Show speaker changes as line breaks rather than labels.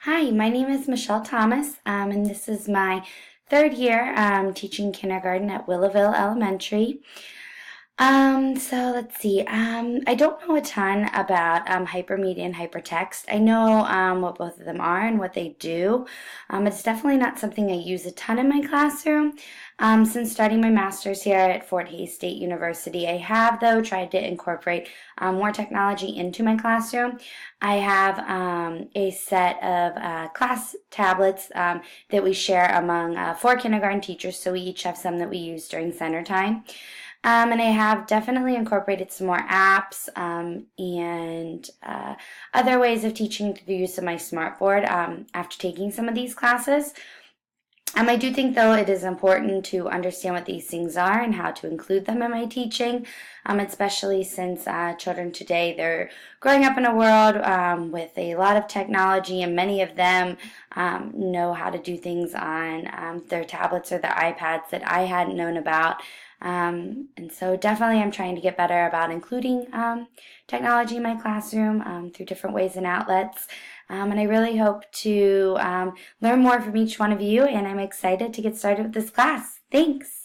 Hi, my name is Michelle Thomas, and this is my third year teaching kindergarten at Willowville Elementary. So let's see. I don't know a ton about hypermedia and hypertext. I know what both of them are and what they do. It's definitely not something I use a ton in my classroom. Since starting my master's here at Fort Hays State University, I have, though, tried to incorporate more technology into my classroom. I have a set of class tablets that we share among four kindergarten teachers, so we each have some that we use during center time. And I have definitely incorporated some more apps and other ways of teaching through the use of my smartboard after taking some of these classes. I do think, though, it is important to understand what these things are and how to include them in my teaching, especially since children today, they're growing up in a world with a lot of technology, and many of them know how to do things on their tablets or their iPads that I hadn't known about. And so definitely I'm trying to get better about including technology in my classroom through different ways and outlets. And I really hope to learn more from each one of you, and I'm excited to get started with this class. Thanks.